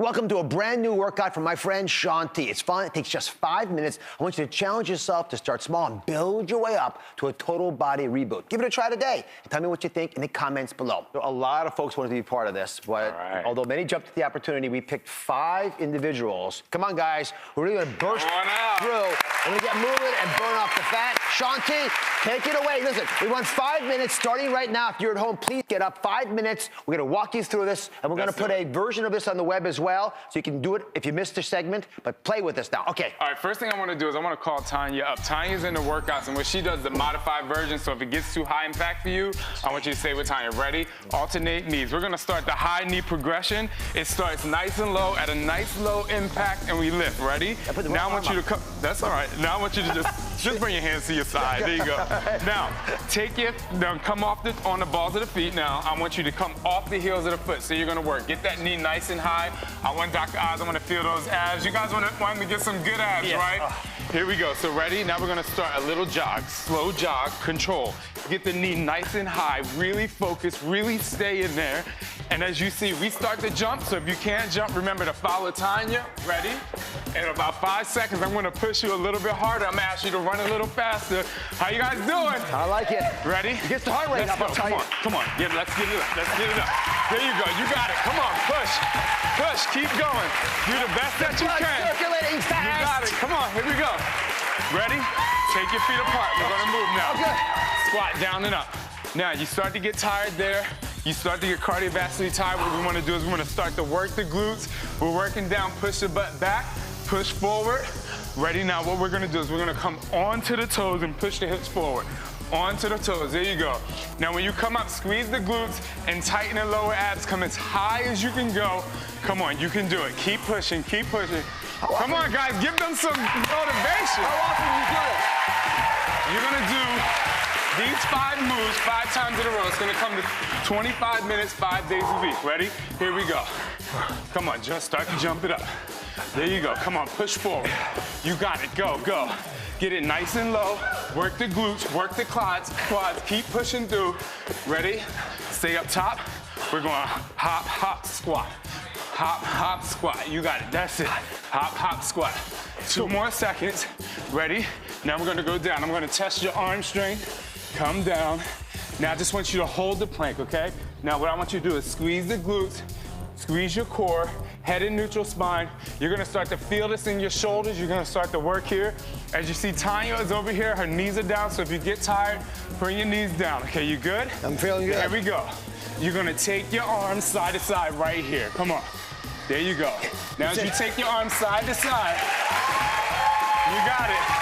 Welcome to a brand new workout from my friend Shaun T. It's fun. It takes just 5 minutes. I want you to challenge yourself to start small and build your way up to a total body reboot. Give it a try today and tell me what you think in the comments below. So a lot of folks wanted to be part of this, but although many jumped at the opportunity, we picked 5 individuals. Come on, guys. We're really going to burst through. We're going to get moving and burn off the fat. Shaun T, take it away. Listen, we want 5 minutes starting right now. If you're at home, please get up. 5 minutes. We're going to walk you through this, and we're going to put a version of this on the web as well. So you can do it if you missed the segment, but play with us now. Okay. All right, first thing I want to do is I want to call Tanya up. Tanya's in the workouts, and what she does is the modified version, so if it gets too high impact for you, I want you to stay with Tanya. Ready? Alternate knees. We're going to start the high knee progression. It starts nice and low at a nice low impact, and we lift. Ready? Now I want you to come. That's all right. Now I want you to just bring your hands to your side. There you go. Now, come off on the balls of the feet. Now, I want you to come off the heels of the foot. So you're going to work. Get that knee nice and high. I want Dr. Oz, I want to feel those abs. You guys want to get some good abs, right? Here we go. So ready? Now we're going to start a little jog. Slow jog, control. Get the knee nice and high. Really focus, really stay in there. And as you see, we start to jump. So if you can't jump, remember to follow Tanya. Ready? In about 5 seconds, I'm going to push you a little bit harder. I'm going to ask you to run a little faster. How you guys doing? I like it. Ready? It gets the heart rate up. Come on, come on. Yeah, let's get it up. Let's get it up. There you go. You got it. Come on, push. Push. Keep going. Do the best that you can. Circulating fast. You got it. Come on. Here we go. Ready? Take your feet apart. We're going to move now. Okay. Squat down and up. Now, you start to get tired there. You start to get cardiovascularly tired. What we want to do is we want to start to work the glutes. We're working down, push the butt back, push forward. Ready? Now, what we're going to do is we're going to come onto the toes and push the hips forward. Onto the toes. There you go. Now, when you come up, squeeze the glutes and tighten the lower abs. Come as high as you can go. Come on, you can do it. Keep pushing, keep pushing. Come on, guys, give them some motivation. How often do you do it? You're going to do these 5 moves 5 times in a row. It's going to come to 25 minutes, 5 days a week. Ready? Here we go. Come on, just start to jump it up. There you go. Come on, push forward. You got it. Go, go. Get it nice and low. Work the glutes, work the quads. Keep pushing through. Ready? Stay up top. We're going hop, hop, squat. Hop, hop, squat. You got it. That's it. Hop, hop, squat. 2 more seconds. Ready? Now we're going to go down. I'm going to test your arm strength. Come down. Now I just want you to hold the plank, okay? Now what I want you to do is squeeze the glutes, squeeze your core, head in neutral spine. You're gonna start to feel this in your shoulders. You're gonna start to work here. As you see, Tanya is over here. Her knees are down, so if you get tired, bring your knees down. Okay, you good? I'm feeling good. Here we go. You're gonna take your arms side to side right here. Come on. There you go. Now as you take your arms side to side, you got it.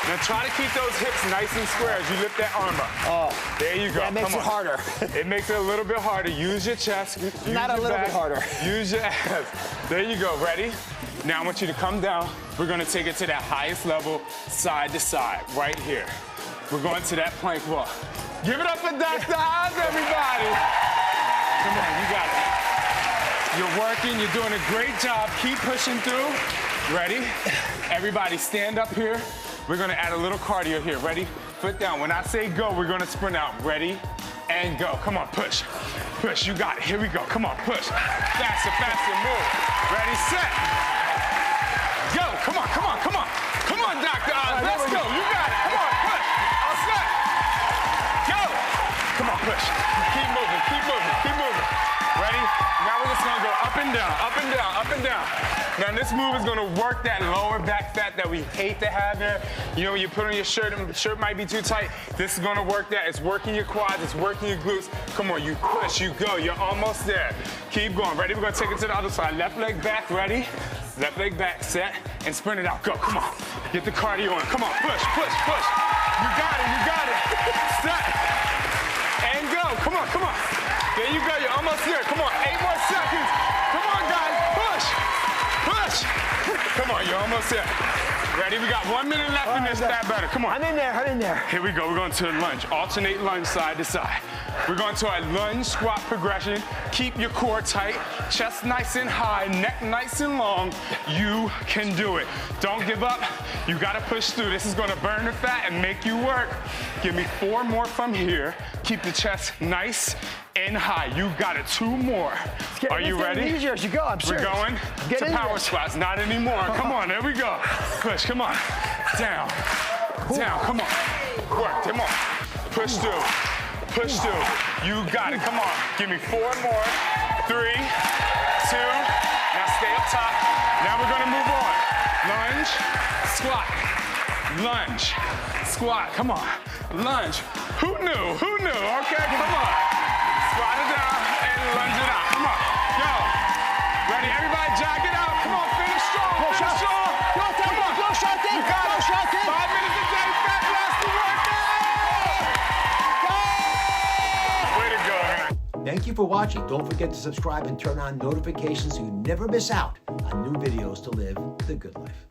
Now try to keep those hips nice and square as you lift that arm up. Oh. There you go. That makes it harder. It makes it a little bit harder. Use your chest. Not a little bit harder. Use your abs. There you go. Ready? Now I want you to come down. We're going to take it to that highest level, side to side, right here. We're going to that plank walk. Give it up for Dr. Oz, everybody. Come on, you got it. You're working. You're doing a great job. Keep pushing through. Ready? Everybody stand up here. We're gonna add a little cardio here. Ready? Foot down. When I say go, we're gonna sprint out. Ready? And go. Come on, push. Push, you got it. Here we go. Come on, push. Faster, faster, move. Ready, set. Go. Come on, come on, come on. Come on, Dr. Oz. Let's go. You got it. Come on, push. All set. Go. Come on, push. Keep moving, keep moving, keep moving. Ready? Now we're just gonna go up and down, up and down, up and down. Now this move is gonna work that lower back fat that we hate to have there. You know, when you put on your shirt and the shirt might be too tight, this is gonna work that. It's working your quads, it's working your glutes. Come on, you push, you go, you're almost there. Keep going, ready? We're gonna take it to the other side. Left leg back, ready? Left leg back, set, and sprint it out. Go, come on. Get the cardio on, come on, push, push, push. You got it, you got it. Set, and go, come on, come on. There you go, you're almost there. Come on, 8 more seconds. Come on, guys, push, push. Come on, you're almost there. Ready? We got 1 minute left in this fat burner. Come on. I'm in there, I'm in there. Here we go, we're going to a lunge. Alternate lunge side to side. We're going to our lunge squat progression. Keep your core tight, chest nice and high, neck nice and long. You can do it. Don't give up. You gotta push through. This is gonna burn the fat and make you work. Give me 4 more from here. Keep the chest nice and high. You got it. 2 more. Are you ready? It's easier as you go, I'm sure. We're going to power squats. Not anymore. Come on, there we go. Push, come on. Down, down, come on. Work, come on. Push through, push through. You got it, come on. Give me 4 more. 3, 2. Now stay up top. Now we're gonna move on. Lunge, squat, lunge, squat. Come on, lunge. Who knew? Who knew? Okay, come on. Squat it down and lunge it out. Come on, go. Ready? Everybody jog it out. Come on, finish strong. Finish strong. Go, Come on. go, Shaun T. You got Go, it. Shaun T. 5 minutes a day, fat loss to work. Way to go, man. Thank you for watching. Don't forget to subscribe and turn on notifications so you never miss out on new videos to live the good life.